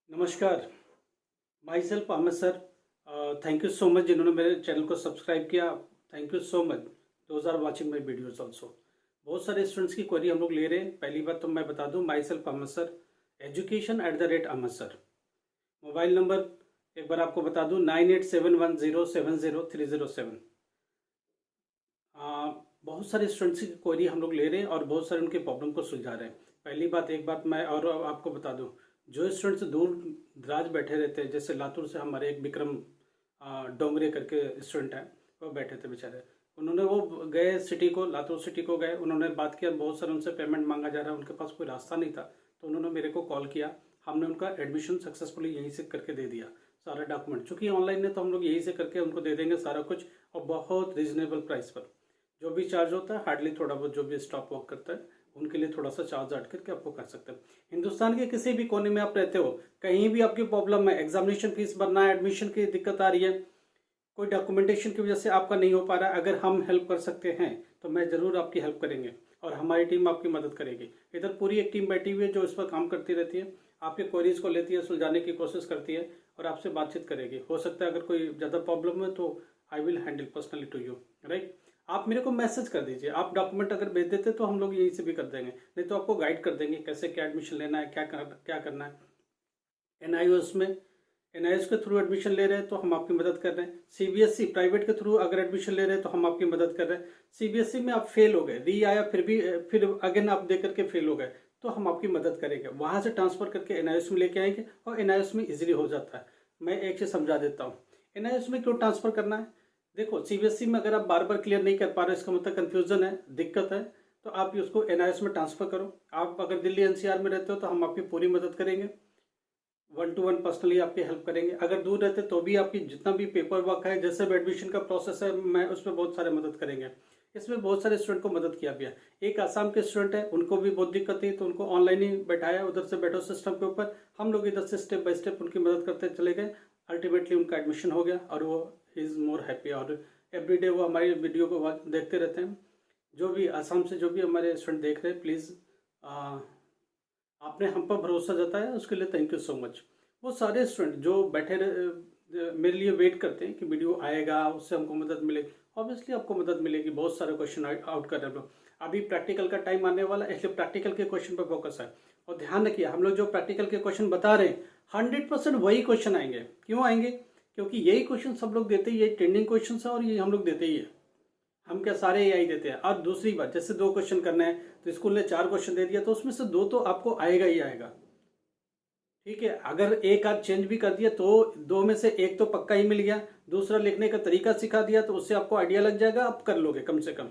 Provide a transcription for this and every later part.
नमस्कार। Myself Ahmed sir. Thank you so much जिन्होंने मेरे चैनल को सब्सक्राइब किया। Thank you so much. Those are watching my videos also. बहुत सारे स्टूडेंट्स की क्वेरी हम लोग ले रहे हैं। पहली बात तो मैं बता दूं, माई सेल्फ अहमद सर, education@अहमद सर। मोबाइल नंबर एक बार आपको बता दूं, 9871070307। बहुत सारे स्टूडेंट्स की क्वेरी हम लोग ले रहे हैं और बहुत सारे उनके प्रॉब्लम को सुलझा रहे हैं। पहली बात, एक बात मैं और आपको बता दूं, जो स्टूडेंट्स दूर दराज बैठे रहते हैं, जैसे लातूर से हमारे एक विक्रम डोंगरे करके स्टूडेंट हैं, वो बैठे थे बेचारे। उन्होंने वो गए सिटी को, लातूर सिटी को गए, उन्होंने बात किया, बहुत सारे उनसे पेमेंट मांगा जा रहा है, उनके पास कोई रास्ता नहीं था, तो उन्होंने मेरे को कॉल किया। हमने उनका एडमिशन सक्सेसफुली यहीं से करके दे दिया, सारा डॉक्यूमेंट। चूँकि ऑनलाइन है तो हम लोग यहीं से करके उनको दे देंगे सारा कुछ, और बहुत रीजनेबल प्राइस पर। जो भी चार्ज होता है हार्डली थोड़ा बहुत, जो भी स्टॉप वर्क करता है उनके लिए थोड़ा सा चार्ज ऐड करके आपको कर सकते हैं। हिंदुस्तान के किसी भी कोने में आप रहते हो, कहीं भी आपकी प्रॉब्लम है, एग्जामिनेशन फीस भरना है, एडमिशन की दिक्कत आ रही है, कोई डॉक्यूमेंटेशन की वजह से आपका नहीं हो पा रहा है, अगर हम हेल्प कर सकते हैं तो मैं ज़रूर आपकी हेल्प करेंगे और हमारी टीम आपकी मदद करेगी। इधर पूरी एक टीम बैठी हुई है जो इस पर काम करती रहती है, आपके क्वेरीज को लेती है, सुलझाने की कोशिश करती है और आपसे बातचीत करेगी। हो सकता है अगर कोई ज़्यादा प्रॉब्लम है तो I will handle personally to you, right. आप मेरे को मैसेज कर दीजिए, आप डॉक्यूमेंट अगर भेज देते तो हम लोग यहीं से भी कर देंगे, नहीं तो आपको गाइड कर देंगे कैसे क्या एडमिशन लेना है, क्या करना है। एनआईओएस में, एनआईओएस के थ्रू एडमिशन ले रहे हैं तो हम आपकी मदद कर रहे हैं। सीबीएसई प्राइवेट के थ्रू अगर एडमिशन ले रहे हैं तो हम आपकी मदद कर रहे हैं। सीबीएसई में आप फेल हो गए, री आया, फिर अगेन आप दे करके फेल हो गए, तो हम आपकी मदद करेंगे, वहाँ से ट्रांसफ़र करके एनआईओएस में लेके आएंगे और एनआईओएस में इजीली हो जाता है। मैं एक चीज़ समझा देता हूँ, एनआईओएस में क्यों ट्रांसफ़र करना है। देखो, सीबीएसई में अगर आप बार बार क्लियर नहीं कर पा रहे, इसका मतलब कन्फ्यूजन है, दिक्कत है, तो आप उसको एनआईओएस में ट्रांसफ़र करो। आप अगर दिल्ली एनसीआर में रहते हो तो हम आपकी पूरी मदद करेंगे, 1 to 1 पर्सनली आपकी हेल्प करेंगे। अगर दूर रहते तो भी आपकी जितना भी पेपर वर्क है, जैसे भी एडमिशन का प्रोसेस है, मैं उसमें बहुत सारे मदद करेंगे। इसमें बहुत सारे स्टूडेंट को मदद किया भी है। एक आसाम के स्टूडेंट है, उनको भी बहुत दिक्कत थी तो उनको ऑनलाइन ही बैठाया, उधर से बैठो सिस्टम के ऊपर, हम लोग इधर से स्टेप बाय स्टेप उनकी मदद करते चले गए। अल्टीमेटली उनका एडमिशन हो गया और वो इज़ मोर हैप्पी। और एवरीडे वो हमारी वीडियो को देखते रहते हैं। जो भी आसाम से जो भी हमारे स्टूडेंट देख रहे हैं, प्लीज़ आपने हम पर भरोसा जताया, उसके लिए थैंक यू सो मच। वो सारे स्टूडेंट जो बैठे मेरे लिए वेट करते हैं कि वीडियो आएगा, उससे हमको मदद मिलेगी, ऑब्वियसली आपको मदद मिलेगी। बहुत सारे क्वेश्चन आउट कर रहे हैं हम लोग। अभी प्रैक्टिकल का टाइम आने वाला है, इसलिए प्रैक्टिकल के क्वेश्चन पर फोकस है। और ध्यान रखिए, हम लोग जो प्रैक्टिकल के क्वेश्चन बता रहे हैं 100% वही क्वेश्चन आएंगे। क्यों आएंगे? क्योंकि यही क्वेश्चन सब लोग देते ही, ये ट्रेंडिंग क्वेश्चन है और ये हम लोग देते ही है। हम क्या सारे यही देते हैं। और दूसरी बात, जैसे 2 क्वेश्चन करना है तो स्कूल ने 4 क्वेश्चन दे दिया, तो उसमें से 2 तो आपको आएगा ही आएगा, ठीक है। अगर एक आध चेंज भी कर दिया तो 2 में से 1 तो पक्का ही मिल गया। दूसरा लिखने का तरीका सिखा दिया तो उससे आपको आइडिया लग जाएगा, आप कर लोगे कम से कम,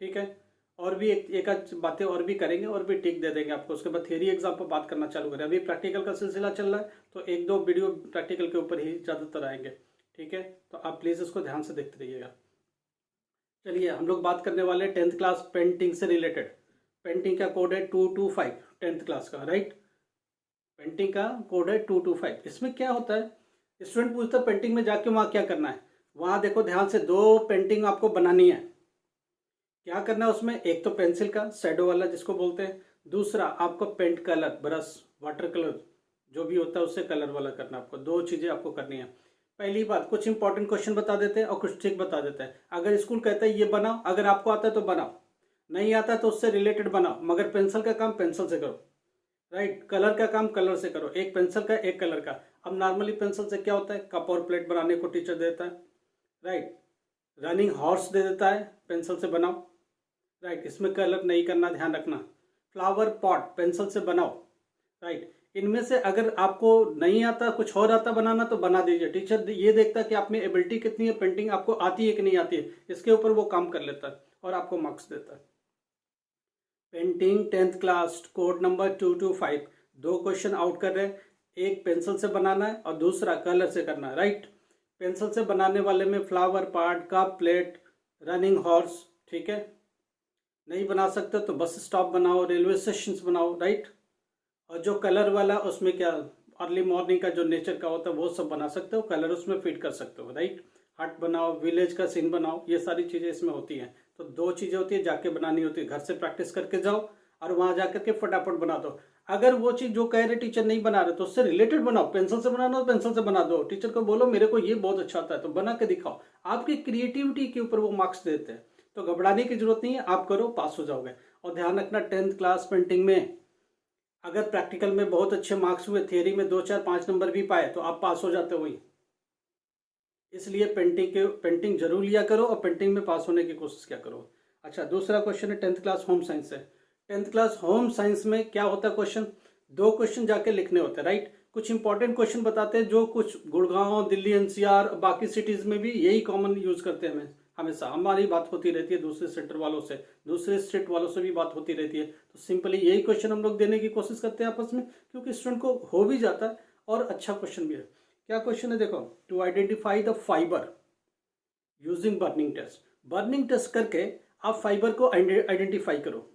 ठीक है। और भी एक आध बातें और भी करेंगे और भी टिक दे देंगे आपको। उसके बाद थियरी एग्जाम पर बात करना चालू करें। अभी प्रैक्टिकल का सिलसिला चल रहा है तो 1-2 वीडियो प्रैक्टिकल के ऊपर ही ज़्यादातर आएंगे, ठीक है। तो आप प्लीज़ इसको ध्यान से देखते रहिएगा। चलिए, हम लोग बात करने वाले 10th क्लास पेंटिंग से रिलेटेड। पेंटिंग का कोड है 225, 10th क्लास का, राइट। पेंटिंग का कोड है 225। इसमें क्या होता है, स्टूडेंट पूछता है पेंटिंग में जाके वहाँ क्या करना है। वहाँ देखो ध्यान से, 2 पेंटिंग आपको बनानी है। क्या करना है उसमें, एक तो पेंसिल का शैडो वाला जिसको बोलते हैं, दूसरा आपको paint colour, brush, water colour जो भी होता है उससे कलर वाला करना है आपको। 2 चीज़ें आपको करनी है। पहली बात, कुछ इंपॉर्टेंट क्वेश्चन बता देते हैं और कुछ ट्रिक बता देते हैं। अगर स्कूल कहता है ये बनाओ, अगर आपको आता है तो बनाओ, नहीं आता है तो उससे रिलेटेड बनाओ, मगर पेंसिल का काम पेंसिल से करो, राइट। कलर का काम कलर से करो, एक पेंसिल का एक कलर का। अब नॉर्मली पेंसिल से क्या होता है, कप और प्लेट बनाने को टीचर देता है, राइट। रनिंग हॉर्स दे देता है, पेंसिल से बनाओ, राइट। इसमें कलर नहीं करना, ध्यान रखना। फ्लावर पॉट पेंसिल से बनाओ, राइट। इनमें से अगर आपको नहीं आता, कुछ और आता बनाना, तो बना दीजिए। टीचर ये देखता है कि आप में एबिलिटी कितनी है, पेंटिंग आपको आती है कि नहीं आती है, इसके ऊपर वो काम कर लेता है और आपको मार्क्स देता है। Painting 10th class code number 225, 2 question out कर रहे हैं। एक पेंसिल से बनाना है और दूसरा कलर से करना है, राइट। पेंसिल से बनाने वाले में flower part, cup plate, running horse, ठीक है। नहीं बना सकते तो बस स्टॉप बनाओ, रेलवे स्टेशन बनाओ, राइट। और जो कलर वाला, उसमें क्या, अर्ली मॉर्निंग का जो नेचर का होता है वो सब बना सकते हो, कलर उसमें फिट कर सकते हो, राइट। हट बनाओ, विलेज का सीन बनाओ, ये सारी चीज़ें इसमें होती हैं। तो 2 चीज़ें होती है, जाके बनानी होती है, घर से प्रैक्टिस करके जाओ और वहाँ जा करके फटाफट बना दो। अगर वो चीज़ जो कह रहे टीचर नहीं बना रहे तो उससे रिलेटेड बनाओ, पेंसिल से बनाना हो पेंसिल से बना दो, टीचर को बोलो मेरे को ये बहुत अच्छा आता है तो बना के दिखाओ। आपकी क्रिएटिविटी के ऊपर वो मार्क्स देते हैं, तो घबराने की जरूरत नहीं है, आप करो पास हो जाओगे। और ध्यान रखना 10th क्लास पेंटिंग में अगर प्रैक्टिकल में बहुत अच्छे मार्क्स हुए, थियरी में 2 4 5 नंबर भी पाए तो आप पास हो जाते हो वही। इसलिए पेंटिंग जरूर लिया करो और पेंटिंग में पास होने की कोशिश क्या करो। अच्छा, दूसरा क्वेश्चन है 10th क्लास होम साइंस से। 10th क्लास होम साइंस में क्या होता है क्वेश्चन, 2 क्वेश्चन जाके लिखने होते हैं, राइट। कुछ इंपॉर्टेंट क्वेश्चन बताते हैं जो कुछ गुड़गांव, दिल्ली, एनसीआर, बाकी सिटीज में भी यही कॉमन यूज करते हैं। हमें हमेशा हमारी बात होती रहती है दूसरे सेक्टर वालों से, दूसरे स्टेट वालों से भी बात होती रहती है, तो सिंपली यही क्वेश्चन हम लोग देने की कोशिश करते हैं आपस में, क्योंकि स्टूडेंट को हो भी जाता है और अच्छा क्वेश्चन भी है। क्या क्वेश्चन है देखो, to identify the fibre using burning test. Burning test करके आप फाइबर को आइडेंटिफाई करो।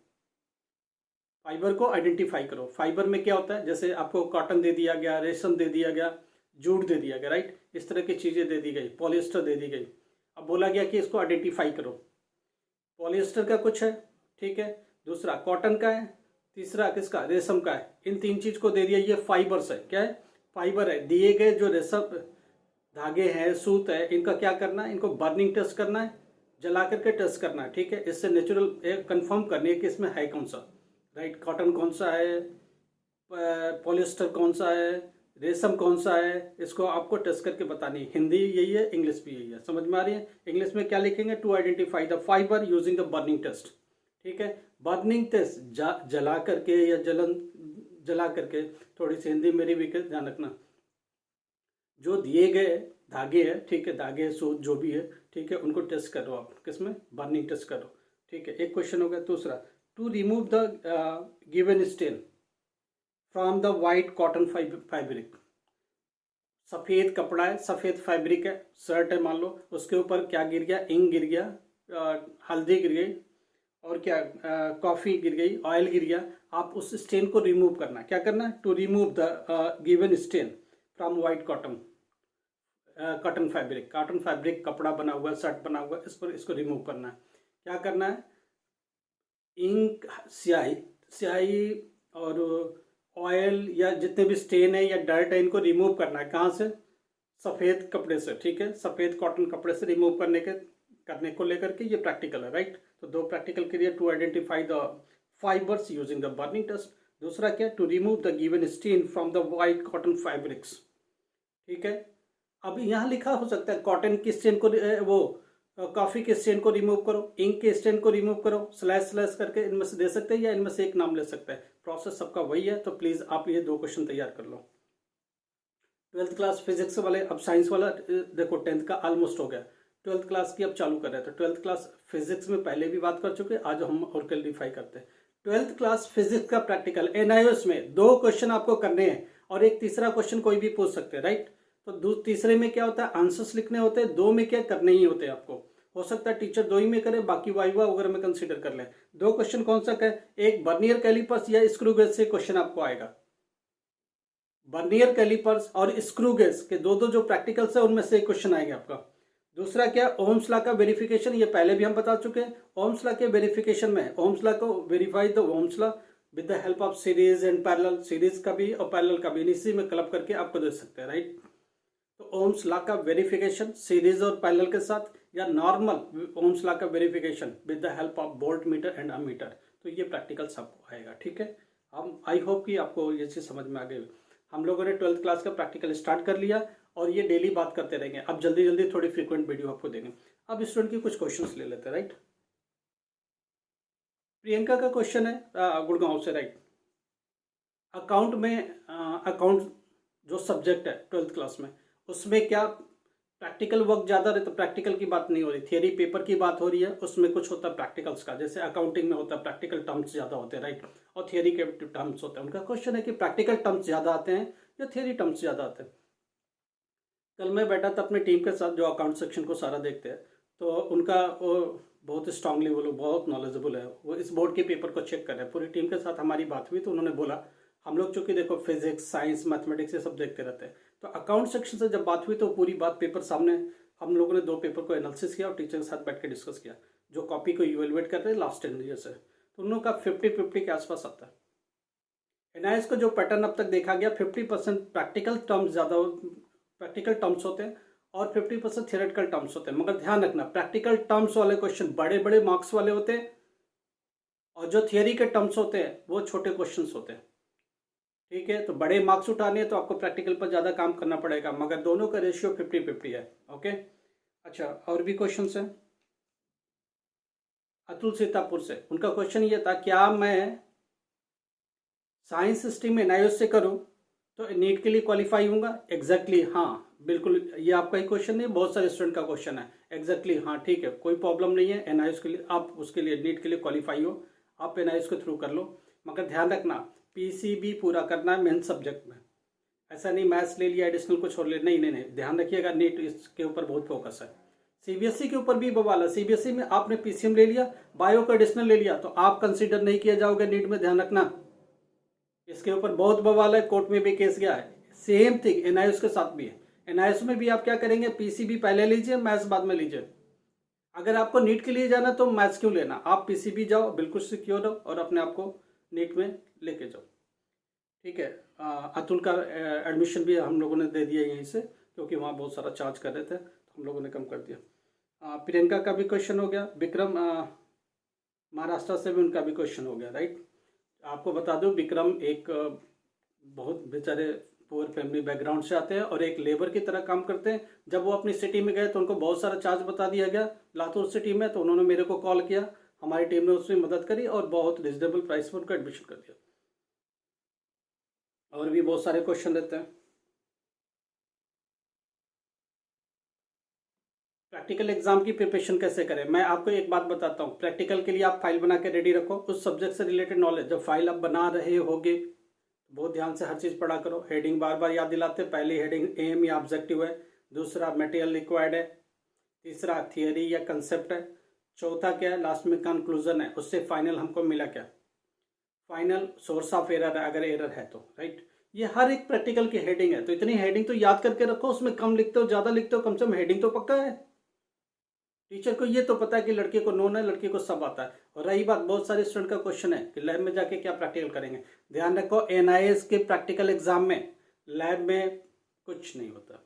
फाइबर को आइडेंटिफाई करो। फाइबर में क्या होता है, जैसे आपको कॉटन दे दिया गया, रेशम दे दिया गया, जूट दे दिया गया, राइट। इस तरह की चीज़ें दे दी गई, पॉलिएस्टर दे दी गई। अब बोला गया कि इसको आइडेंटिफाई करो। पॉलिएस्टर का कुछ है, ठीक है, दूसरा कॉटन का है, तीसरा किसका, रेशम का है। इन 3 चीज को दे दिया, ये फाइबर्स है। क्या है, फाइबर है। दिए गए जो रेशम धागे हैं, सूत है, इनका क्या करना है, इनको बर्निंग टेस्ट करना है, जला करके टेस्ट करना है, ठीक है। इससे नेचुरल कंफर्म करनी है कि इसमें है कौन सा, राइट। कॉटन कौन सा है, पॉलिएस्टर कौन सा है, रेशम कौन सा है, इसको आपको टेस्ट करके बतानी है। हिंदी यही है, इंग्लिश भी यही है, समझ में आ रही है। इंग्लिश में क्या लिखेंगे, to identify the fibre using the burning test, ठीक है। बर्निंग टेस्ट जला करके या जला करके, थोड़ी सी हिंदी मेरी भी ध्यान रखना। जो दिए गए धागे है, ठीक है, धागे सूत जो भी है, ठीक है, उनको टेस्ट करो आप, किसमें, बर्निंग टेस्ट करो, ठीक है। एक क्वेश्चन हो गया। दूसरा, to remove the given stain from the white cotton fabric. सफ़ेद कपड़ा है, सफ़ेद फैब्रिक है, शर्ट है मान लो, उसके ऊपर क्या गिर गया, इंक गिर गया, हल्दी गिर गई, और क्या, कॉफ़ी गिर गई, ऑयल गिर गया। आप उस स्टेन को रिमूव करना है। क्या करना है, to remove the given stain from white cotton fabric. Cotton fabric कपड़ा बना हुआ, शर्ट बना हुआ, इस पर इसको रिमूव करना है। क्या करना है, इंक, स्याही स्याही और ऑयल या जितने भी स्टेन है या डर्ट है, इनको रिमूव करना है। कहाँ से, सफ़ेद कपड़े से, ठीक है, सफ़ेद कॉटन कपड़े से रिमूव करने को लेकर के ये प्रैक्टिकल है, राइट। तो 2 प्रैक्टिकल के लिए, to identify the fibres using the burning test. दूसरा क्या, to remove the given stain from the white cotton fabrics, ठीक है। अब यहाँ लिखा हो सकता है कॉटन की स्टेन को, वो कॉफ़ी के स्टेन को रिमूव करो, इंक के स्टेन को रिमूव करो, स्लैश स्लैश करके इनमें से दे सकते हैं या इनमें से एक नाम ले सकते हैं। प्रोसेस सबका वही है, तो प्लीज़ आप ये 2 क्वेश्चन तैयार कर लो। 12th क्लास फिजिक्स वाले, अब साइंस वाला देखो 10th का ऑलमोस्ट हो गया, 12th क्लास की अब चालू कर रहे थे। 12th क्लास फिजिक्स में पहले भी बात कर चुके, आज हम और क्लियरिफाई करते हैं। 12th क्लास फिजिक्स का प्रैक्टिकल एनआईओएस में 2 क्वेश्चन आपको करने हैं और एक तीसरा क्वेश्चन कोई भी पूछ सकते हैं, राइट। तो तीसरे में क्या होता है, आंसर्स लिखने होते हैं, 2 में क्या करने ही होते हैं आपको। हो सकता है टीचर 2 ही में करे, बाकी वाइवा वगैरह में कंसीडर कर ले। 2 क्वेश्चन कौन सा है, एक बर्नियर कैलिपर्स या स्क्रू गेज से क्वेश्चन आपको आएगा। बर्नियर कैलिपर्स और स्क्रू गेज के 2 जो प्रैक्टिकल्स है उनमें से एक क्वेश्चन आएगा आपका। दूसरा क्या, ओम्स लॉ का वेरिफिकेशन, ये पहले भी हम बता चुके हैं। ओम्स लॉ के वेरिफिकेशन में ओम्स लॉ को verify the Ohm's law with the help of series and parallel, series का भी और पैरेलल का भी इसी में क्लब करके आपको दे सकते हैं, राइट। तो ओम्स लॉ का वेरिफिकेशन सीरीज और पैरेलल के साथ, या नॉर्मल ओम्स लॉ का verification with the help of volt meter and ammeter, तो ये प्रैक्टिकल सबको आएगा, ठीक है। हम आई होप कि आपको ये चीज़ समझ में आ गई। हम लोगों ने 12th क्लास का प्रैक्टिकल स्टार्ट कर लिया और ये डेली बात करते रहेंगे। अब जल्दी जल्दी थोड़ी फ्रीक्वेंट वीडियो आपको देंगे। अब स्टूडेंट की कुछ क्वेश्चंस ले लेते हैं, राइट। प्रियंका का क्वेश्चन है गुड़गांव से, राइट। अकाउंट में अकाउंट जो सब्जेक्ट है 12th क्लास में, उसमें क्या प्रैक्टिकल वर्क ज़्यादा रहे, तो प्रैक्टिकल की बात नहीं हो रही, थियरी पेपर की बात हो रही है। उसमें कुछ होता है प्रैक्टिकल्स का, जैसे अकाउंटिंग में होता है प्रैक्टिकल टर्म्स ज़्यादा होते हैं, राइट, और थियरी के टर्म्स होते हैं। उनका क्वेश्चन है कि प्रैक्टिकल टर्म्स ज़्यादा आते हैं या थियरी टर्म्स ज़्यादा आते हैं। कल मैं बैठा था अपनी टीम के साथ जो अकाउंट सेक्शन को सारा देखते हैं, तो उनका वो बहुत स्ट्रांगली, वो लोग बहुत नॉलेजेबल है, वो इस बोर्ड के पेपर को चेक कर रहे हैं। पूरी टीम के साथ हमारी बात हुई तो उन्होंने बोला, हम लोग चूँकि देखो फिजिक्स, साइंस, मैथमेटिक्स ये सब देखते रहते हैं, तो अकाउंट सेक्शन से जब बात हुई तो पूरी बात पेपर सामने, हम लोगों ने 2 पेपर को एनालिसिस किया और टीचर के साथ बैठ के डिस्कस किया, जो कॉपी को इवेलुएट कर रहे हैं लास्ट 10 ईयर से, तो उन लोगों का 50-50 के आसपास आता है। एनआईएस का जो पैटर्न अब तक देखा गया 50% प्रैक्टिकल टर्म्स ज़्यादा प्रैक्टिकल टर्म्स होते हैं और 50% थियोरेटिकल टर्म्स होते हैं। मगर ध्यान रखना, प्रैक्टिकल टर्म्स वाले क्वेश्चन बड़े बड़े मार्क्स वाले होते हैं और जो थियोरी के टर्म्स होते हैं वो छोटे क्वेश्चंस होते हैं। ठीक है, तो बड़े मार्क्स उठाने हैं तो आपको प्रैक्टिकल पर ज़्यादा काम करना पड़ेगा, मगर दोनों का रेशियो 50-50 है। ओके, अच्छा, और भी क्वेश्चन है। अतुल सीतापुर से, उनका क्वेश्चन ये था, क्या मैं साइंस स्ट्रीम में एनआईओ से करूं तो नीट के लिए क्वालिफाई होऊंगा? एग्जैक्टली हाँ, बिल्कुल, ये आपका ही क्वेश्चन नहीं, बहुत सारे स्टूडेंट का क्वेश्चन है। एग्जैक्टली हाँ, ठीक है, कोई प्रॉब्लम नहीं है, एनआईओ के लिए आप उसके लिए नीट के लिए क्वालिफाई हो, आप एनआईओ के थ्रू कर लो। मगर ध्यान रखना, पीसीबी पूरा करना है मेन सब्जेक्ट में। ऐसा नहीं मैथ्स ले लिया एडिशनल कुछ और ले, नहीं नहीं नहीं, ध्यान रखिएगा, नीट इसके ऊपर बहुत फोकस है। सीबीएसई के ऊपर भी बवाल है। सीबीएसई में आपने पीसीएम ले लिया, बायो का एडिशनल ले लिया, तो आप कंसीडर नहीं किया जाओगे नीट में, ध्यान रखना। इसके ऊपर बहुत बवाल है, कोर्ट में भी केस गया है। सेम थिंग एनआईएस के साथ भी है। एनआईएस में भी आप क्या करेंगे, पीसीबी पहले लीजिए, मैथ्स बाद में लीजिए। अगर आपको नीट के लिए जाना तो मैथ्स क्यों लेना, आप पीसीबी जाओ, बिल्कुल सिक्योर रहो और अपने आप को नीट में लेके जाओ। ठीक है, अतुल का एडमिशन भी हम लोगों ने दे दिया यहीं से, क्योंकि वहाँ बहुत सारा चार्ज कर रहे थे तो हम लोगों ने कम कर दिया। प्रियंका का भी क्वेश्चन हो गया, विक्रम महाराष्ट्र से भी उनका भी क्वेश्चन हो गया, राइट। आपको बता दूं, विक्रम एक बहुत बेचारे पुअर फैमिली बैकग्राउंड से आते हैं और एक लेबर की तरह काम करते हैं। जब वो अपनी सिटी में गए तो उनको बहुत सारा चार्ज बता दिया गया लातूर सिटी में, तो उन्होंने मेरे को कॉल किया, हमारी टीम ने उसमें मदद करी और बहुत रिजनेबल प्राइस पर उनका एडमिशन कर दिया। और भी बहुत सारे क्वेश्चन रहते हैं। प्रैक्टिकल एग्जाम की प्रिपरेशन कैसे करें, मैं आपको एक बात बताता हूँ। प्रैक्टिकल के लिए आप फाइल बना के रेडी रखो, उस सब्जेक्ट से रिलेटेड नॉलेज। जब फाइल आप बना रहे होगे बहुत ध्यान से हर चीज़ पढ़ा करो। हेडिंग बार बार याद दिलाते, पहली हेडिंग एम या ऑब्जेक्टिव है, दूसरा मटेरियल रिक्वायर्ड है, तीसरा थियरी या कंसेप्ट है, चौथा क्या है, लास्ट में कंक्लूजन है, उससे फाइनल हमको मिला क्या, फाइनल सोर्स ऑफ एरर है अगर एरर है तो, राइट। ये हर एक प्रैक्टिकल की हेडिंग है, तो इतनी हेडिंग तो याद करके रखो। उसमें कम लिखते हो ज़्यादा लिखते हो, कम से कम हेडिंग तो पक्का है। टीचर को ये तो पता है कि लड़के को नोन है, लड़के को सब आता है। और रही बात, बहुत सारे स्टूडेंट का क्वेश्चन है कि लैब में जाके क्या प्रैक्टिकल करेंगे। ध्यान रखो, एनआईएस के प्रैक्टिकल एग्जाम में लैब में कुछ नहीं होता।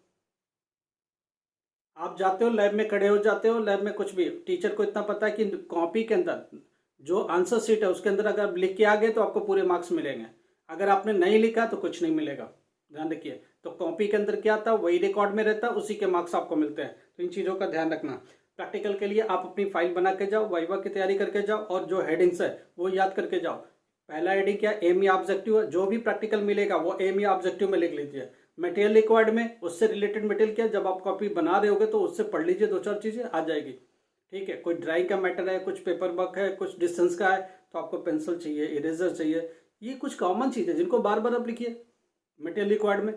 आप जाते हो लैब में, खड़े हो जाते हो लैब में, कुछ भी, टीचर को इतना पता है कि कॉपी के अंदर जो आंसर शीट है उसके अंदर अगर आप लिख के आ गए तो आपको पूरे मार्क्स मिलेंगे। अगर आपने नहीं लिखा तो कुछ नहीं मिलेगा, ध्यान रखिए। तो कॉपी के अंदर क्या था वही रिकॉर्ड में रहता, उसी के मार्क्स आपको मिलते हैं। तो इन चीज़ों का ध्यान रखना। प्रैक्टिकल के लिए आप अपनी फाइल बना के जाओ, वाइवा की तैयारी करके जाओ और जो हेडिंग्स है वो याद करके जाओ। पहला हेडिंग क्या, एम या ऑब्जेक्टिव है, जो भी प्रैक्टिकल मिलेगा वो एम या ऑब्जेक्टिव में लिख लीजिए। मटेरियल रिक्वायर्ड में उससे रिलेटेड मटेरियल क्या, जब आप कॉपी बना रहे होगे तो उससे पढ़ लीजिए, दो चार चीज़ें आ जाएगी। ठीक है, कोई ड्राइंग का मैटर है, कुछ पेपर वर्क है, कुछ डिस्टेंस का है, तो आपको पेंसिल चाहिए, इरेजर चाहिए, ये कुछ कॉमन चीज़ें जिनको बार बार आप लिखिए मटेरियल रिक्वायर्ड में।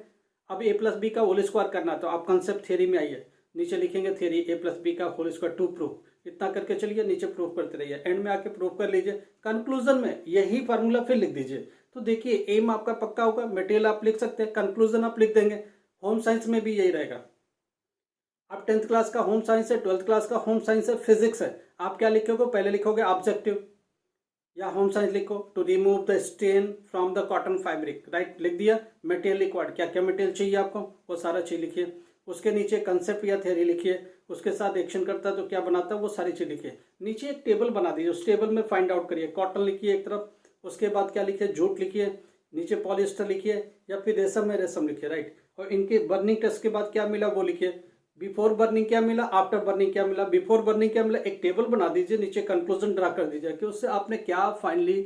अब ए प्लस बी का होल स्क्वायर करना, तो आप कंसेप्ट थियरी में आइए, नीचे लिखेंगे थियरी, ए प्लस बी का होल स्क्वायर टू प्रूफ, इतना करके चलिए, नीचे प्रूफ करते रहिए, एंड में आके प्रूफ कर लीजिए। कंक्लूजन में यही फार्मूला फिर लिख दीजिए। तो देखिए, एम आपका पक्का होगा, मटेरियल आप लिख सकते हैं, कंक्लूजन आप लिख देंगे। होम साइंस में भी यही रहेगा। आप 10th क्लास का होम साइंस है, 12th क्लास का होम साइंस है, फिजिक्स है, आप क्या लिखोगे, पहले लिखोगे ऑब्जेक्टिव या होम साइंस लिखो, to remove the stain from the cotton fabric, right, लिख दिया। मटेरियल रिक्वायर्ड, क्या क्या मटेरियल चाहिए आपको, वो सारा चीज लिखिए। उसके नीचे कंसेप्ट या थ्योरी लिखिए, उसके साथ एक्शन करता है तो क्या बनाता है वो सारी चीज लिखिए। नीचे एक टेबल बना दीजिए, उस टेबल में फाइंड आउट करिए। कॉटन लिखिए एक तरफ, उसके बाद क्या लिखिए, जूट लिखिए, नीचे पॉलिस्टर लिखिए या फिर रेशम में रेशम लिखिए, राइट। और इनके बर्निंग टेस्ट के बाद क्या मिला वो लिखिए। बिफोर बर्निंग क्या मिला, आफ्टर बर्निंग क्या मिला, बिफोर बर्निंग क्या मिला, एक टेबल बना दीजिए, नीचे कंक्लूजन ड्रा कर दीजिए कि उससे आपने क्या फाइनली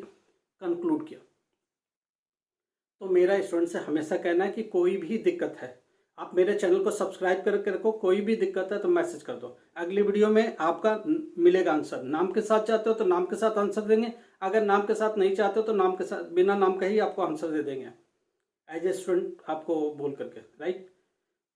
कंक्लूड किया। तो मेरा स्टूडेंट से हमेशा कहना है कि कोई भी दिक्कत है आप मेरे चैनल को सब्सक्राइब करके रखो, कोई भी दिक्कत है तो मैसेज कर दो, अगली वीडियो में आपका मिलेगा आंसर। नाम के साथ चाहते हो तो नाम के साथ आंसर देंगे, अगर नाम के साथ नहीं चाहते हो तो नाम के साथ, बिना नाम का ही आपको आंसर दे देंगे एज ए स्टूडेंट आपको बोल करके, राइट।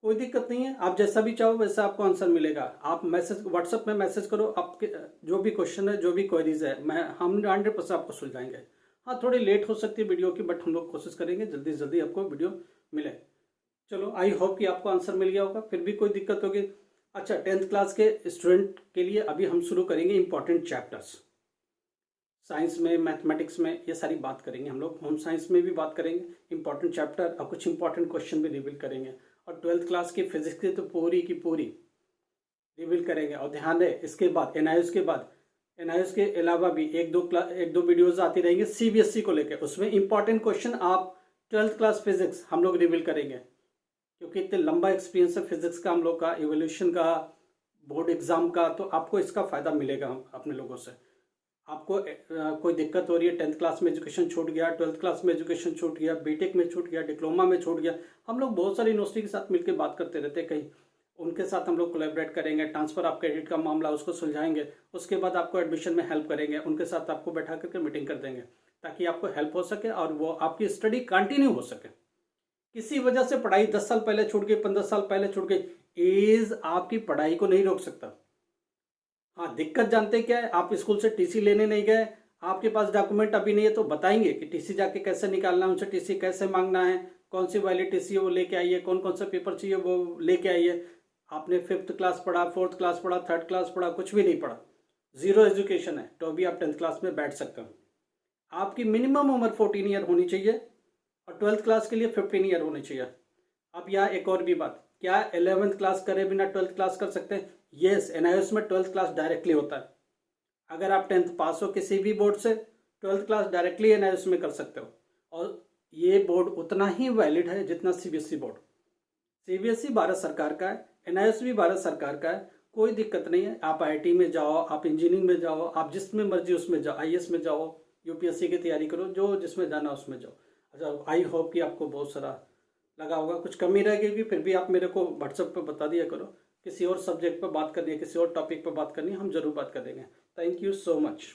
कोई दिक्कत नहीं है, आप जैसा भी चाहो वैसा आपको आंसर मिलेगा। आप मैसेज व्हाट्सएप में मैसेज करो, आपके जो भी क्वेश्चन है, जो भी क्वेरीज है, हम 100% आपको सुलझाएंगे। हाँ, थोड़ी लेट हो सकती है वीडियो की, बट हम लोग कोशिश करेंगे जल्दी से जल्दी आपको वीडियो मिले। चलो, आई होप कि आपको आंसर मिल गया होगा। फिर भी कोई दिक्कत होगी, अच्छा, 10th क्लास के स्टूडेंट के लिए अभी हम शुरू करेंगे इंपॉर्टेंट चैप्टर्स। साइंस में, मैथमेटिक्स में, ये सारी बात करेंगे हम लोग। होम साइंस में भी बात करेंगे, इंपॉर्टेंट चैप्टर और कुछ इंपॉर्टेंट क्वेश्चन भी रिवील करेंगे। और 12th क्लास की फिजिक्स की तो पूरी की पूरी रिवील करेंगे। और ध्यान रहे, इसके बाद एनआईएस के बाद, एनआईएस के अलावा भी एक दो वीडियोस आती रहेंगी सीबीएसई को लेकर। उसमें इंपॉर्टेंट क्वेश्चन आप 12th क्लास फिजिक्स हम लोग रिवील करेंगे, क्योंकि इतने लंबा एक्सपीरियंस है फिजिक्स का हम लोग का, इवोल्यूशन का, बोर्ड एग्जाम का, तो आपको इसका फ़ायदा मिलेगा हम अपने लोगों से। आपको कोई दिक्कत हो रही है, 10th क्लास में एजुकेशन छूट गया, 12th क्लास में एजुकेशन छूट गया, बीटेक में छूट गया, डिप्लोमा में छूट गया, हम लोग बहुत सारी यूनिवर्सिटी के साथ मिलकर बात करते रहते हैं। कहीं उनके साथ हम लोग कोलैबोरेट करेंगे, ट्रांसफ़र ऑफ क्रेडिट का मामला उसको सुलझाएंगे, उसके बाद आपको एडमिशन में हेल्प करेंगे, उनके साथ आपको बैठा करके मीटिंग कर देंगे, ताकि आपको हेल्प हो सके और वो आपकी स्टडी कंटिन्यू हो सके। किसी वजह से पढ़ाई 10 साल पहले छूट गई, 15 साल पहले छूट गई, एज आपकी पढ़ाई को नहीं रोक सकता। हाँ, दिक्कत जानते क्या है, आप स्कूल से टीसी लेने नहीं गए, आपके पास डॉक्यूमेंट अभी नहीं है, तो बताएंगे कि टीसी जाके कैसे निकालना है, उनसे टीसी कैसे मांगना है, कौन सी वैलिड टीसी है वो लेके आइए, कौन कौन सा पेपर चाहिए वो लेके आइए। आपने 5th क्लास पढ़ा, 4th क्लास पढ़ा, 3rd क्लास पढ़ा, कुछ भी नहीं पढ़ा, जीरो एजुकेशन है, तो भी आप 10th क्लास में बैठ सकते हो। आपकी मिनिमम उम्र 14 ईयर होनी चाहिए और 12th क्लास के लिए 15 ईयर होनी चाहिए। अब यहाँ एक और भी बात, क्या 11th क्लास करे बिना 12th क्लास कर सकते हैं? यस, एनआईएस में 12th क्लास डायरेक्टली होता है। अगर आप 10th पास हो किसी भी बोर्ड से, 12th क्लास डायरेक्टली एनआईएस में कर सकते हो। और ये बोर्ड उतना ही वैलिड है जितना सीबीएसई बोर्ड। सीबीएसई भारत सरकार का है, एनआईएस भी भारत सरकार का है, कोई दिक्कत नहीं है। आप आईआईटी में जाओ, आप इंजीनियरिंग में जाओ, आप जिसमें मर्जी उसमें जाओ, आईएएस में जाओ, यूपीएससी की तैयारी करो, जो जिसमें जाना उसमें जाओ। अच्छा, आई होप कि आपको बहुत सारा लगा होगा। कुछ कमी रह गई फिर भी आप मेरे को व्हाट्सएप पर बता दिया करो। किसी और सब्जेक्ट पर बात करनी है, किसी और टॉपिक पर बात करनी है, हम जरूर बात करेंगे। Thank you so much.